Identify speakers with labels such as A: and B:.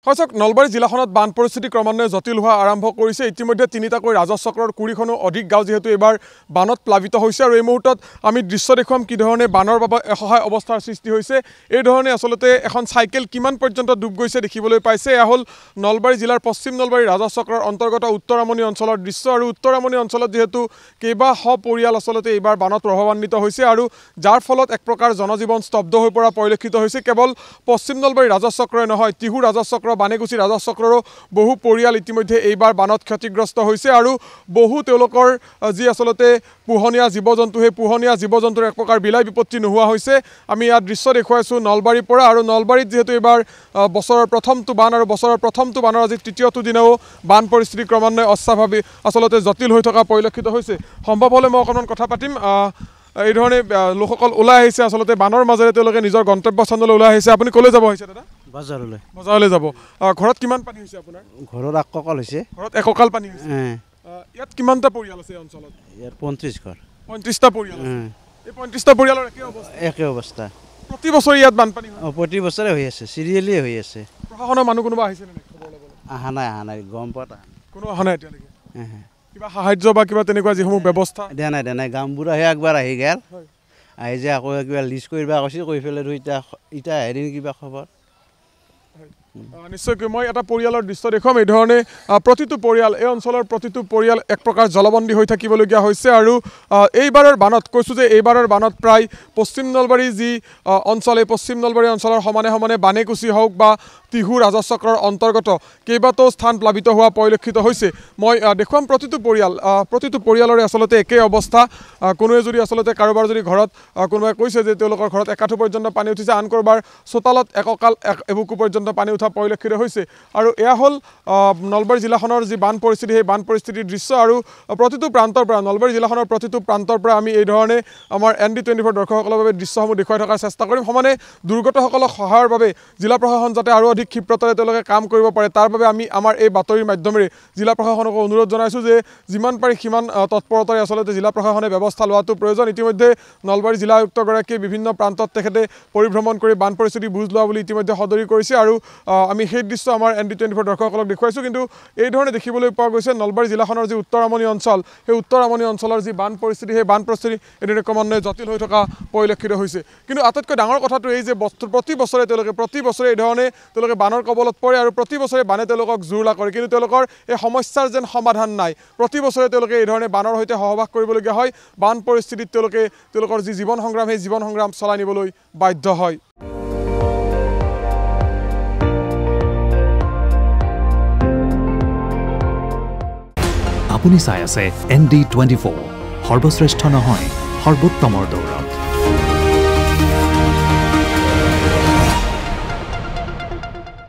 A: হয়চক নলবাৰী জিলাখনত বান পৰিস্থিতি ক্ৰমান্বয়ে জটিল হোৱা আৰম্ভ কৰিছে। ইতিমধ্যে তিনিটাকৈ ৰাজহ চক্ৰৰ কুৰিখনো অধিক গাঁও যেহেতু এবাৰ বানত প্লাবিত হৈছে আৰু এই মুহূৰ্তত আমি দৃশ্য দেখুৱাম কি ধৰণে বানৰ বাবে অসহায় অৱস্থাৰ সৃষ্টি হৈছে। এই ধৰণে আসলতে এখন চাইকেল কিমান পৰ্যন্ত ডুব গৈছে দেখিবলৈ পাইছে। এয়া হ'ল নলবাৰী জিলাৰ পশ্চিম নলবাৰী ৰাজহ চক্ৰৰ অন্তৰ্গত উত্তৰামণি অঞ্চলৰ দৃশ্য আৰু উত্তৰামণি অঞ্চলত যেহেতু কেইবা শ পৰিয়াল আসলতে এইবাৰ বানত প্ৰভাৱান্বিত হৈছে আৰু যাৰ ফলত এক প্ৰকাৰ জনজীৱন স্তব্ধ হৈ পৰা পৰিলক্ষিত হৈছে। কেৱল পশ্চিম নলবাৰী ৰাজহ চক্ৰই নহয়, তিহু ৰাজহ চক্ৰ, বানেগুচি ৰাজহ চক্ৰৰো বহু পৰিয়াল ইতিমধ্যে এইবাৰ বানত ক্ষতিগ্ৰস্ত হৈছে আৰু বহু তেওঁলোকৰ যি আসলতে পোহনীয়া জীৱ জন্তু, সেই পোহনীয়া জীৱ জন্তুৰ এক প্ৰকাৰ বিলাই বিপত্তি নোহোৱা হৈছে। আমি ইয়াত দৃশ্য দেখুৱাইছোঁ নলবাৰীৰ পৰা আৰু নলবাৰীত যিহেতু এইবাৰ বছৰৰ প্ৰথমটো বান আৰু বছৰৰ প্ৰথমটো বানৰ আজি তৃতীয়টো দিনাও বান পৰিস্থিতি ক্ৰমান্বয়ে অস্বাভাৱিক আসলতে জটিল হৈ থকা পৰিলক্ষিত হৈছে। সম্ভৱ হ'লে মই অকণমান কথা পাতিম। এই ধৰণে লোকসকল ওলাই আহিছে আসলতে বানৰ মাজেৰে তেওঁলোকে নিজৰ গন্তব্যস্থানলৈ ওলাই আহিছে। আপুনি ক'লৈ যাব হৈছে দাদা? বজাৰলৈ যাব। ঘৰত কিমান পানী হৈছে আপোনাৰ?
B: ঘৰত এককাল হৈছে।
A: ঘৰত এককাল পানী হৈছে। ইয়াত কিমানটা পৰিয়াল আছে এই অঞ্চলত?
B: ইয়াত 35 ঘৰ।
A: 35টা পৰিয়াল। এই 35টা পৰিয়ালৰ একে অৱস্থা। প্ৰতি বছৰে ইয়াত বানপানী হয়?
B: প্ৰতি বছৰে হৈ আছে, চিৰিয়েলি হৈ আছে।
A: প্ৰশাসনৰ মানুহ কোনোবা আহিছে নে নাই খবৰ ল'বলৈ?
B: অহা নাই গম পোৱা
A: কোনো অহা নাই এতিয়ালৈকে। কিবা সাহায্য বা কিবা তেনেকুৱা যিসমূহ ব্যৱস্থা
B: দিয়া নাই গাঁওবুঢ়াহে একবাৰ আহি গেল, আহি যে আকৌ কিবা লিষ্ট কৰিব কৈছে, কৈ পেলাই এতিয়া হেৰি কিবা খবৰ।
A: নিশ্চয়কৈ মই এটা পৰিয়ালৰ দৃশ্য দেখুৱাম। এই ধৰণে প্ৰতিটো পৰিয়াল, এই অঞ্চলৰ প্ৰতিটো পৰিয়াল এক প্ৰকাৰ জলবন্দী হৈ থাকিবলগীয়া হৈছে আৰু এইবাৰৰ বানত কৈছোঁ যে এইবাৰৰ বানত প্ৰায় পশ্চিম নলবাৰী যি অঞ্চল, এই পশ্চিম নলবাৰী অঞ্চলৰ সমানে সমানে বানেকুচি হওক বা তিহু ৰাজহ চক্ৰৰ অন্তৰ্গত কেইবাটাও স্থান প্লাবিত হোৱা পৰিলক্ষিত হৈছে। মই দেখুৱাম প্ৰতিটো পৰিয়ালৰে আচলতে একেই অৱস্থা। কোনোৱে যদি আচলতে কাৰোবাৰ যদি ঘৰত কোনোবাই কৈছে যে তেওঁলোকৰ ঘৰত একাঠু পৰ্যন্ত পানী উঠিছে, আন কাৰোবাৰ চোতালত এককাল এবুকু পৰ্যন্ত পানী উঠা পৰিলক্ষিত হৈছে। আৰু এয়া হ'ল নলবাৰী জিলাখনৰ যি বান পৰিস্থিতি, সেই বান পৰিস্থিতিৰ দৃশ্য আৰু প্ৰতিটো প্ৰান্তৰ পৰা, নলবাৰী জিলাখনৰ প্ৰতিটো প্ৰান্তৰ পৰা আমি এই ধৰণে আমাৰ ND24 দৰ্শকসকলৰ বাবে দৃশ্যসমূহ দেখুৱাই থকাৰ চেষ্টা কৰিম। সমানে দুৰ্গতসকলক সহায়ৰ বাবে জিলা প্ৰশাসন যাতে আৰু অধিক ক্ষিপ্ৰতাৰে তেওঁলোকে কাম কৰিব পাৰে, তাৰ বাবে আমি আমাৰ এই বাতৰিৰ মাধ্যমেৰে জিলা প্ৰশাসনকো অনুৰোধ জনাইছোঁ যে যিমান পাৰি সিমান তৎপৰতাৰে আচলতে জিলা প্ৰশাসনে ব্যৱস্থা লোৱাটো প্ৰয়োজন। ইতিমধ্যে নলবাৰী জিলা আয়ুক্তগৰাকীয়ে বিভিন্ন প্ৰান্তত তেখেতে পৰিভ্ৰমণ কৰি বান পৰিস্থিতি বুজ লোৱা বুলি ইতিমধ্যে সদৰি কৰিছে আৰু আমি সেই দৃশ্য আমাৰ ND24 দৰ্শকসকলক দেখুৱাইছোঁ। কিন্তু এই ধৰণে দেখিবলৈ পোৱা গৈছে নলবাৰী জিলাখনৰ যি উত্তৰামণি অঞ্চল, সেই উত্তৰামণি অঞ্চলৰ যি বান পৰিস্থিতি, সেই বান পৰিস্থিতি এনেদৰে ক্ৰমান্বয়ে জটিল হৈ থকা পৰিলক্ষিত হৈছে। কিন্তু আটাইতকৈ ডাঙৰ কথাটো এই যে প্ৰতি বছৰে এই ধৰণে তেওঁলোকে বানৰ কবলত পৰে আৰু প্ৰতি বছৰে বানে তেওঁলোকক জুৰুলা কৰে, কিন্তু তেওঁলোকৰ এই সমস্যাৰ যেন সমাধান নাই। প্ৰতি বছৰে তেওঁলোকে এই ধৰণে বানৰ সৈতে সহবাস কৰিবলগীয়া হয়। বান পৰিস্থিতিত তেওঁলোকৰ যি জীৱন সংগ্ৰাম, সেই জীৱন সংগ্ৰাম চলাই নিবলৈ বাধ্য হয়।
C: আপুনি চাই আছে ND24, সৰ্বশ্ৰেষ্ঠ নহয়, সৰ্বোত্তমৰ দৌৰ।